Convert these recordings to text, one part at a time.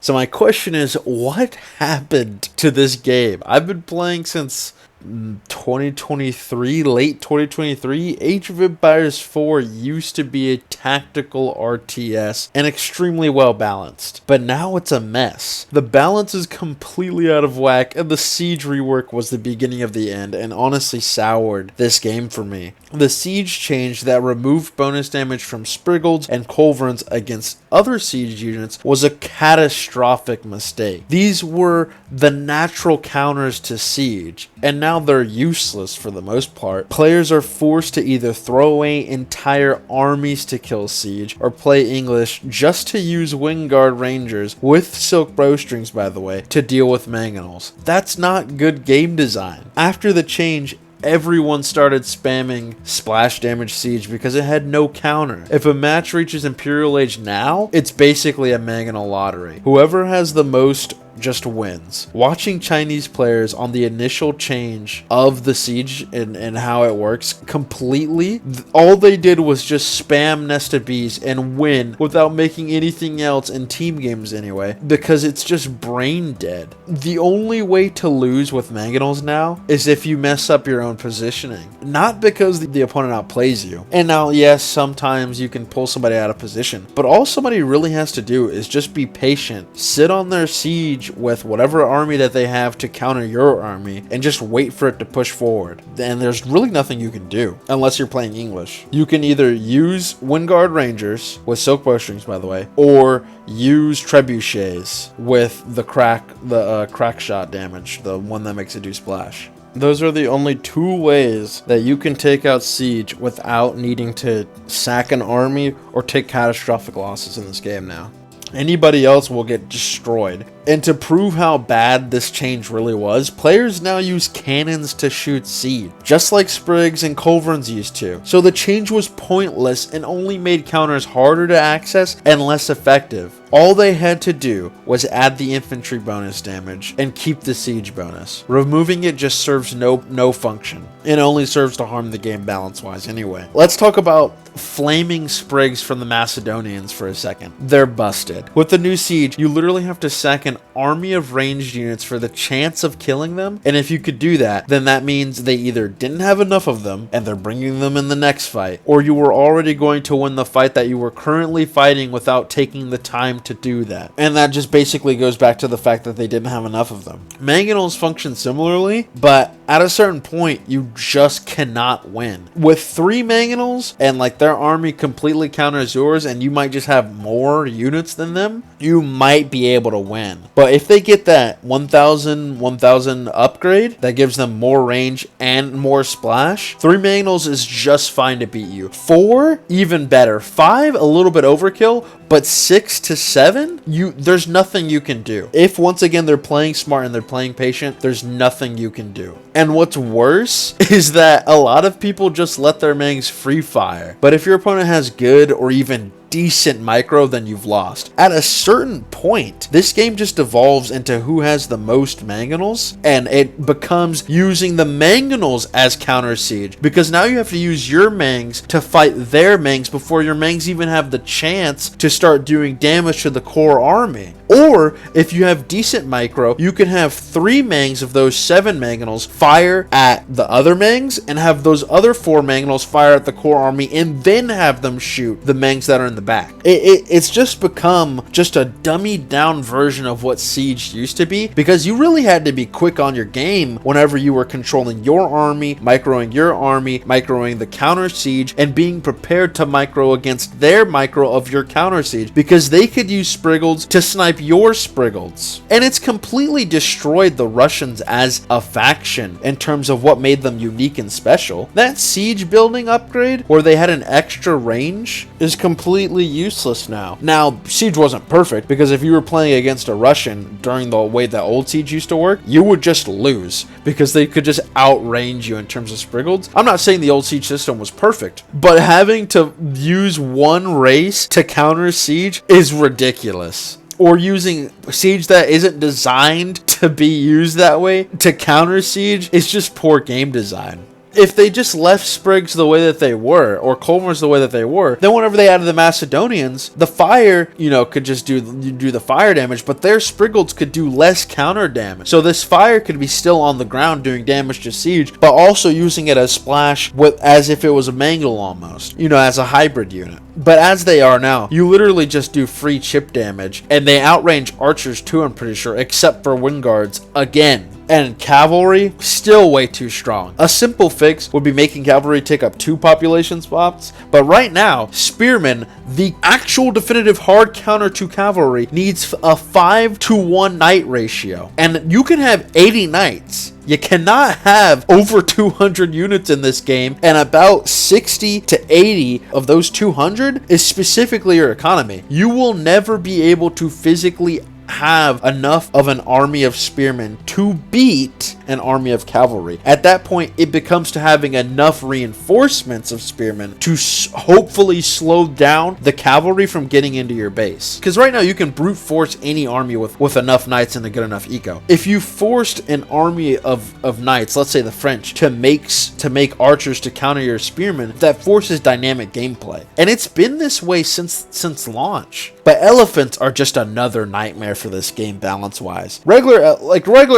So my question is, what happened to this game? I've been playing since 2023, late 2023. Age of Empires 4 used to be a tactical RTS and extremely well balanced, but now it's a mess. The balance is completely out of whack, and the siege rework was the beginning of the end and honestly soured this game for me. The siege change that removed bonus damage from Spriggles and Culverins against other siege units was a catastrophic mistake. These were the natural counters to siege, and now they're useless for the most part. Players are forced to either throw away entire armies to kill siege or play English just to use Wingguard Rangers, with silk bowstrings by the way, to deal with mangonels. That's not good game design. After the change, everyone started spamming splash damage siege because it had no counter. If a match reaches Imperial Age now, it's basically a mangonel lottery. Whoever has the most just wins. Watching Chinese players on the initial change of the siege and how it works completely, all they did was just spam nested bees and win without making anything else in team games anyway, because it's just brain dead. The only way to lose with mangonels now is if you mess up your own positioning, not because the opponent outplays you. And now, yes, sometimes you can pull somebody out of position, but all somebody really has to do is just be patient, sit on their siege with whatever army that they have to counter your army, and just wait for it to push forward. And there's really nothing you can do unless you're playing English. You can either use Wingguard Rangers with silk bowstrings, by the way, or use trebuchets with the crack shot damage, the one that makes it do splash. Those are the only two ways that you can take out siege without needing to sack an army or take catastrophic losses in this game now. Anybody else will get destroyed. And to prove how bad this change really was, players now use cannons to shoot siege, just like Sprigs and Culverins used to. So the change was pointless and only made counters harder to access and less effective. All they had to do was add the infantry bonus damage and keep the siege bonus. Removing it just serves no function. It only serves to harm the game balance-wise anyway. Let's talk about flaming Sprigs from the Macedonians for a second. They're busted. With the new siege, you literally have to sack an army of ranged units for the chance of killing them, and if you could do that, then that means they either didn't have enough of them and they're bringing them in the next fight, or you were already going to win the fight that you were currently fighting without taking the time to do that. And that just basically goes back to the fact that they didn't have enough of them. Mangonels function similarly, but at a certain point you just cannot win. With 3 mangonels and like their army completely counters yours and you might just have more units than them, you might be able to win. But if they get that 1000 upgrade that gives them more range and more splash, 3 mangonels is just fine to beat you. 4, even better. 5, a little bit overkill, but 6 to 7, there's nothing you can do. If once again they're playing smart and they're playing patient, there's nothing you can do. And what's worse is that a lot of people just let their mangs free fire. But if your opponent has good or even decent micro, then you've lost. At a certain point, this game just evolves into who has the most mangonels, and it becomes using the mangonels as counter siege, because now you have to use your mangs to fight their mangs before your mangs even have the chance to start doing damage to the core army. Or if you have decent micro, you can have 3 mangs of those 7 mangonels fire at the other mangs and have those other 4 mangonels fire at the core army and then have them shoot the mangs that are in the back. It's just become just a dummied down version of what siege used to be, because you really had to be quick on your game whenever you were controlling your army, microing the counter siege, and being prepared to micro against their micro of your counter siege, because they could use Spriggles to snipe your Spriggles. And it's completely destroyed the Russians as a faction in terms of what made them unique and special. That siege building upgrade where they had an extra range is completely useless now. Now, siege wasn't perfect, because if you were playing against a Russian during the way that old siege used to work, you would just lose because they could just outrange you in terms of Spriggles. I'm not saying the old siege system was perfect, but having to use one race to counter siege is ridiculous. Or using siege that isn't designed to be used that way to counter siege is just poor game design. If they just left Sprigs the way that they were, or Colmers the way that they were, then whenever they added the Macedonians, the fire, could just do the fire damage, but their Spriggles could do less counter damage. So this fire could be still on the ground doing damage to siege, but also using it as splash as if it was a Mangle almost, as a hybrid unit. But as they are now, you literally just do free chip damage, and they outrange archers too, I'm pretty sure, except for wind guards again. And cavalry, still way too strong. A simple fix would be making cavalry take up 2 population spots, but right now, spearmen, the actual definitive hard counter to cavalry, needs a 5-to-1 knight ratio. And you can have 80 knights. You cannot have over 200 units in this game, and about 60 to 80 of those 200 is specifically your economy. You will never be able to physically have enough of an army of spearmen to beat an army of cavalry. At that point, it becomes to having enough reinforcements of spearmen to hopefully slow down the cavalry from getting into your base. Because right now, you can brute force any army with enough knights and a good enough eco. If you forced an army of knights, let's say the French, to make archers to counter your spearmen, that forces dynamic gameplay. And it's been this way since launch. But elephants are just another nightmare for this game balance-wise. Regular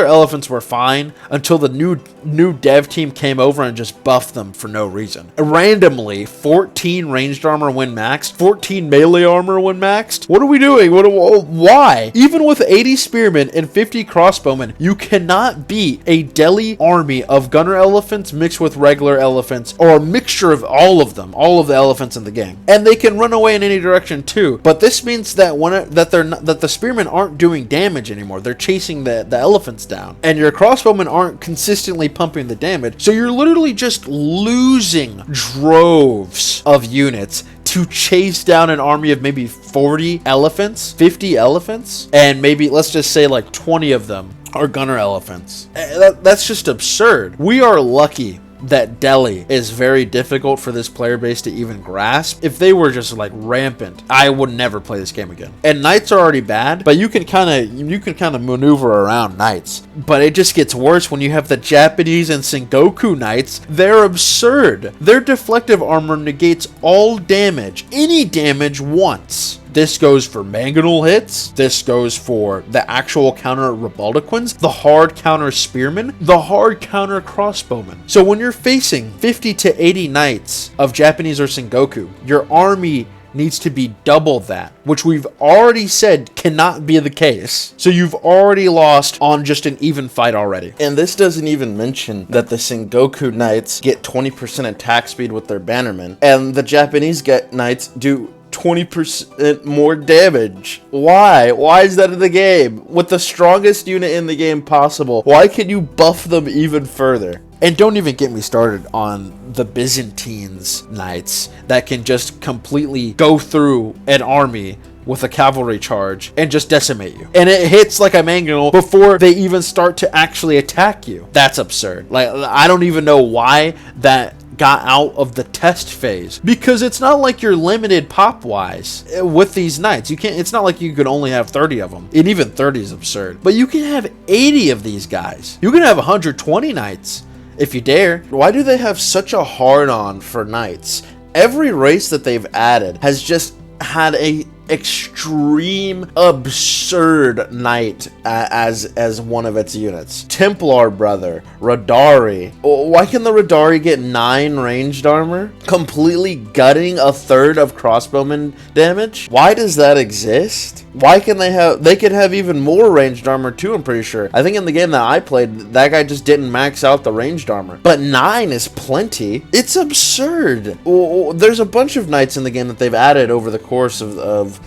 elephants were fine until the new dev team came over and just buffed them for no reason. Randomly, 14 ranged armor when maxed, 14 melee armor when maxed. What are we doing? Why? Even with 80 spearmen and 50 crossbowmen, you cannot beat a Delhi army of gunner elephants mixed with regular elephants, or a mixture of all of them, all of the elephants in the game. And they can run away in any direction too. But this means that that the spearmen aren't doing damage anymore. They're chasing the elephants down, and your crossbowmen aren't consistently pumping the damage. So you're literally just losing droves of units to chase down an army of maybe 40 elephants, 50 elephants, and maybe let's just say like 20 of them are gunner elephants. That's just absurd. We are lucky that Delhi is very difficult for this player base to even grasp. If they were just like rampant, I would never play this game again. And knights are already bad, but you can kind of maneuver around knights. But it just gets worse when you have the Japanese and Sengoku knights. They're absurd. Their deflective armor negates all damage, any damage once. This goes for mangonel hits. This goes for the actual counter Rebaldequins, the hard counter spearmen, the hard counter crossbowmen. So when you're facing 50 to 80 knights of Japanese or Sengoku, your army needs to be double that, which we've already said cannot be the case. So you've already lost on just an even fight already. And this doesn't even mention that the Sengoku knights get 20% attack speed with their bannermen, and the Japanese knights do 20% more damage. Why? Why is that in the game? With the strongest unit in the game possible, why can you buff them even further? And don't even get me started on the Byzantines knights that can just completely go through an army with a cavalry charge and just decimate you. And it hits like a mangonel before they even start to actually attack you. That's absurd. Like, I don't even know why that got out of the test phase, because it's not like you're limited pop wise with these knights. It's not like you could only have 30 of them, and even 30 is absurd, but you can have 80 of these guys. You can have 120 knights if you dare. Why do they have such a hard on for knights? Every race that they've added has just had a extreme absurd knight as one of its units. Templar brother, Radari. Why can the Radari get 9 ranged armor, completely gutting a third of crossbowman damage? Why does that exist? Why can they could have even more ranged armor too, I'm pretty sure. I think in the game that I played, that guy just didn't max out the ranged armor. But 9 is plenty. It's absurd. There's a bunch of knights in the game that they've added over the course of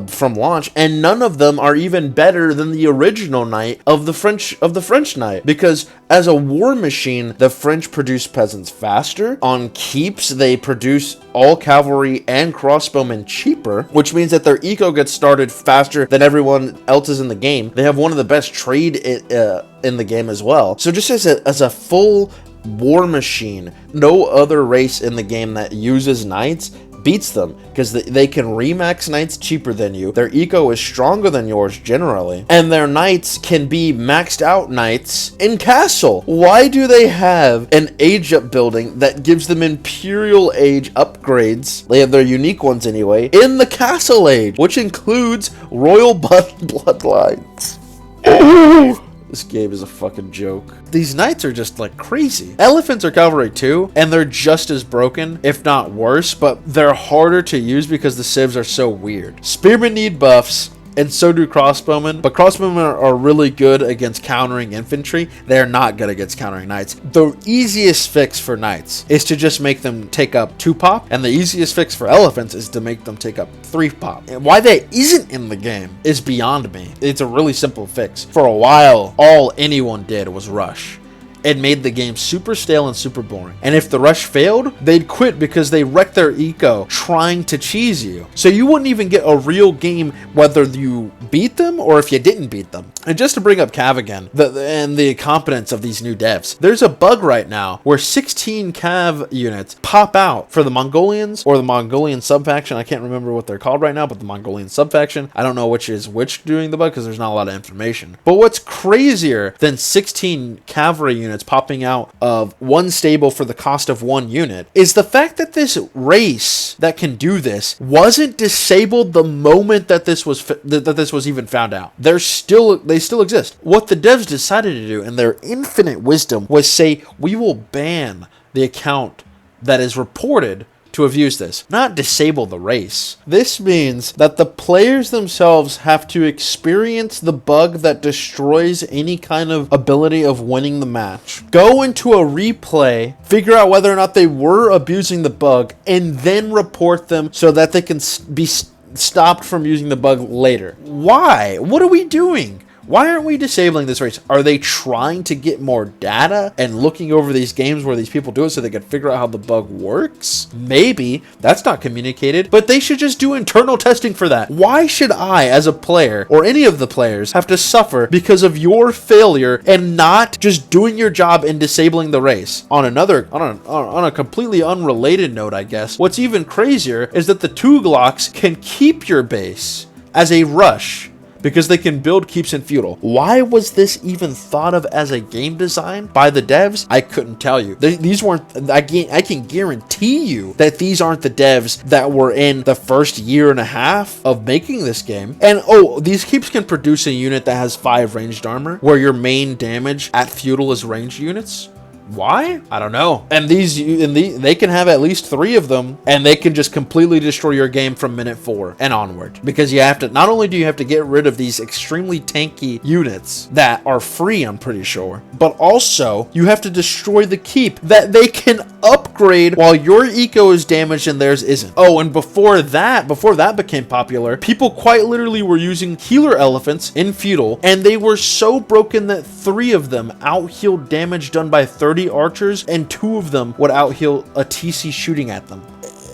from launch, and none of them are even better than the original knight of the French knight, because as a war machine, the French produce peasants faster. On keeps, they produce all cavalry and crossbowmen cheaper, which means that their eco gets started faster than everyone else's in the game. They have one of the best trade in the game as well. So just as a full war machine, no other race in the game that uses knights beats them because they can remax knights cheaper than you. Their eco is stronger than yours generally, and their knights can be maxed out knights in castle. Why do they have an age up building that gives them imperial age upgrades? They have their unique ones anyway in the castle age, which includes royal bloodlines. This game is a fucking joke. These knights are just like crazy. Elephants are cavalry too, and they're just as broken, if not worse, but they're harder to use because the civs are so weird. Spearmen need buffs, and so do crossbowmen, but crossbowmen are really good against countering infantry. They're not good against countering knights. The easiest fix for knights is to just make them take up 2 pop, and the easiest fix for elephants is to make them take up 3 pop. And why that isn't in the game is beyond me. It's a really simple fix. For a while, all anyone did was rush. It made the game super stale and super boring. And if the rush failed, they'd quit because they wrecked their eco trying to cheese you. So you wouldn't even get a real game whether you beat them or if you didn't beat them. And just to bring up Cav again, and the competence of these new devs, there's a bug right now where 16 Cav units pop out for the Mongolians or the Mongolian subfaction. I can't remember what they're called right now, but the Mongolian subfaction. I don't know which is which doing the bug because there's not a lot of information. But what's crazier than 16 cavalry units popping out of one stable for the cost of 1 unit is the fact that this race that can do this wasn't disabled the moment that this was even found out. They still exist. What the devs decided to do in their infinite wisdom was say, we will ban the account that is reported to have used this, not disable the race. This means that the players themselves have to experience the bug that destroys any kind of ability of winning the match, go into a replay, figure out whether or not they were abusing the bug, and then report them so that they can be stopped from using the bug later. Why? What are we doing? Why aren't we disabling this race? Are they trying to get more data and looking over these games where these people do it so they can figure out how the bug works? Maybe. That's not communicated. But they should just do internal testing for that. Why should I, as a player, or any of the players, have to suffer because of your failure and not just doing your job and disabling the race? On a completely unrelated note, I guess, what's even crazier is that the Tuglocks can keep your base as a rush, because they can build keeps in feudal. Why was this even thought of as a game design by the devs? I couldn't tell you. These weren't, I can guarantee you that these aren't the devs that were in the first year and a half of making this game. And these keeps can produce a unit that has 5 ranged armor, where your main damage at feudal is ranged units. Why? I don't know. And they can have at least 3 of them, and they can just completely destroy your game from minute 4 and onward. Because you have to, not only do you have to get rid of these extremely tanky units that are free, I'm pretty sure, but also you have to destroy the keep that they can upgrade while your eco is damaged and theirs isn't. Oh, and before that became popular, people quite literally were using healer elephants in feudal, and they were so broken that 3 of them out-healed damage done by 30 archers, and 2 of them would out-heal a TC shooting at them.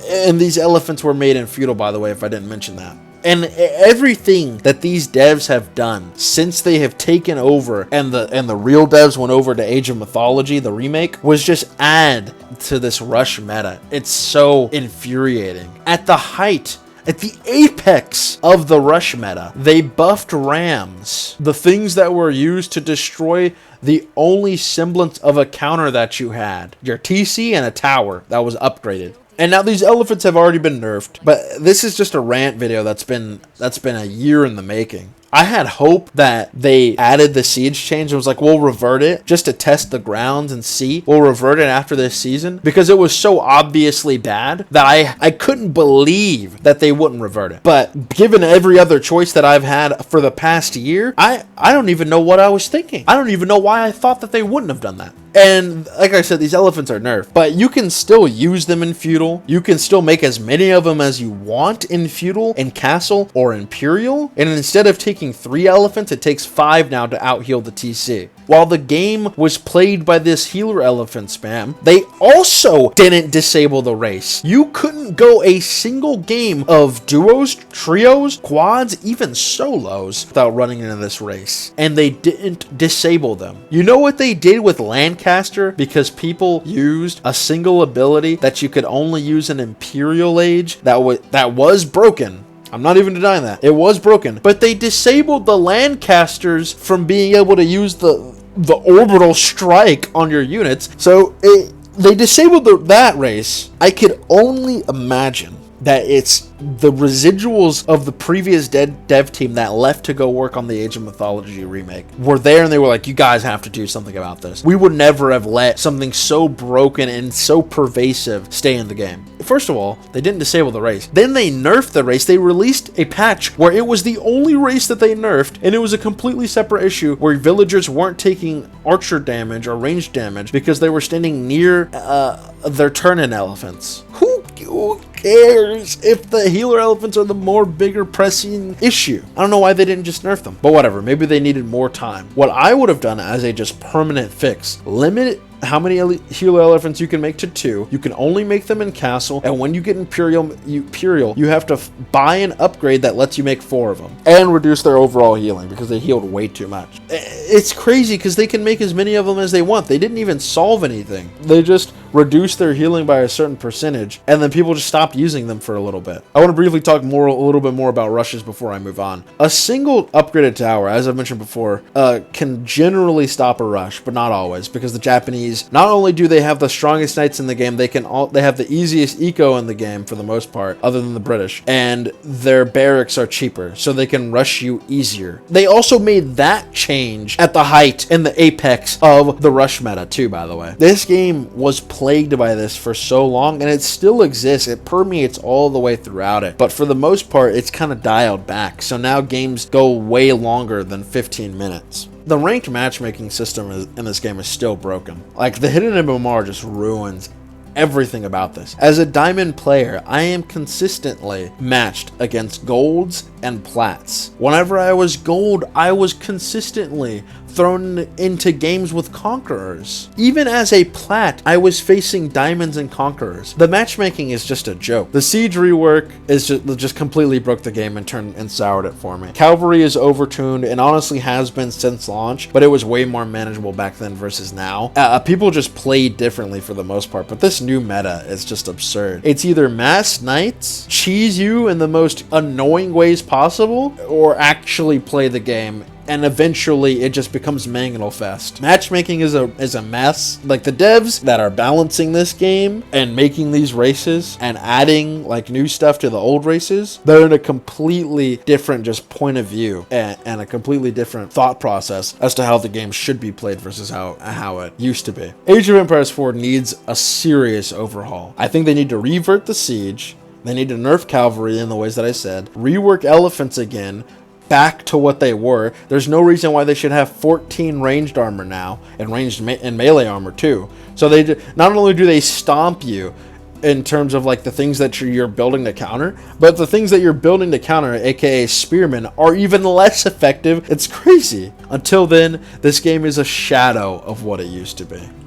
And these elephants were made in feudal, by the way, if I didn't mention that. And everything that these devs have done since they have taken over and the real devs went over to Age of Mythology, the remake, was just add to this rush meta. It's so infuriating. At the height, at the apex of the rush meta, they buffed rams, the things that were used to destroy the only semblance of a counter that you had. Your TC and a tower that was upgraded. And now these elephants have already been nerfed, but this is just a rant video that's been a year in the making. I had hope that they added the siege change and was like, we'll revert it just to test the grounds and see. We'll revert it after this season, because it was so obviously bad that I couldn't believe that they wouldn't revert it. But given every other choice that I've had for the past year, I don't even know what I was thinking. I don't even know why I thought that they wouldn't have done that. And like I said, these elephants are nerfed, but you can still use them in feudal. You can still make as many of them as you want in feudal, in castle, or imperial. And instead of taking 3 elephants, it takes 5 now to out-heal the TC. while the game was plagued by this healer elephant spam, they also didn't disable the race. You couldn't go a single game of duos, trios, quads, even solos without running into this race. And they didn't disable them. You know what they did with Lancaster? Because people used a single ability that you could only use in Imperial Age that was broken. I'm not even denying that. It was broken. But they disabled the Lancasters from being able to use the orbital strike on your units. So they disabled that race. I could only imagine that it's the residuals of the previous dev team that left to go work on the Age of Mythology remake were there, and they were like, you guys have to do something about this. We would never have let something so broken and so pervasive stay in the game. First of all, they didn't disable the race. Then they nerfed the race. They released a patch where it was the only race that they nerfed, and it was a completely separate issue where villagers weren't taking archer damage or range damage because they were standing near their turn-in elephants. Who cares if the healer elephants are the more bigger pressing issue? I don't know why they didn't just nerf them, but whatever. Maybe they needed more time. What I would have done as a just permanent fix, limit how many healer elephants you can make to 2. You can only make them in castle, and when you get Imperial, you have to buy an upgrade that lets you make 4 of them and reduce their overall healing because they healed way too much. It's crazy because they can make as many of them as they want. They didn't even solve anything. They just reduced their healing by a certain percentage, and then people just stopped using them for a little bit. I want to briefly talk a little bit more about rushes before I move on. A single upgraded tower, as I've mentioned before, can generally stop a rush, but not always, because the Japanese, not only do they have the strongest knights in the game, they have the easiest eco in the game for the most part, other than the British, and their barracks are cheaper, so they can rush you easier. They also made that change at the height and the apex of the rush meta too, by the way. This game was plagued by this for so long, and it still exists. It permeates all the way throughout it, but for the most part, it's kind of dialed back, so now games go way longer than 15 minutes. The ranked matchmaking system in this game is still broken. Like, the hidden MMR just ruins everything about this. As a diamond player, I am consistently matched against golds and plats. Whenever I was gold, I was consistently thrown into games with conquerors. Even as a plat, I was facing diamonds and conquerors. The matchmaking is just a joke. The siege rework is just completely broke the game and soured it for me. Cavalry is overtuned and honestly has been since launch, but it was way more manageable back then versus now. People just played differently for the most part, but this new meta is just absurd. It's either mass knights, cheese you in the most annoying ways possible, or actually play the game, and eventually it just becomes Mangonel Fest. Matchmaking is a mess. Like, the devs that are balancing this game and making these races and adding like new stuff to the old races, they're in a completely different just point of view and a completely different thought process as to how the game should be played versus how it used to be. Age of Empires 4 needs a serious overhaul. I think they need to revert the siege. They need to nerf cavalry in the ways that I said, rework elephants again, back to what they were. There's no reason why they should have 14 ranged armor now, and ranged and melee armor too. So they not only do they stomp you in terms of like the things that you're building to counter, but the things that you're building to counter, aka spearmen, are even less effective. It's crazy. Until then, this game is a shadow of what it used to be.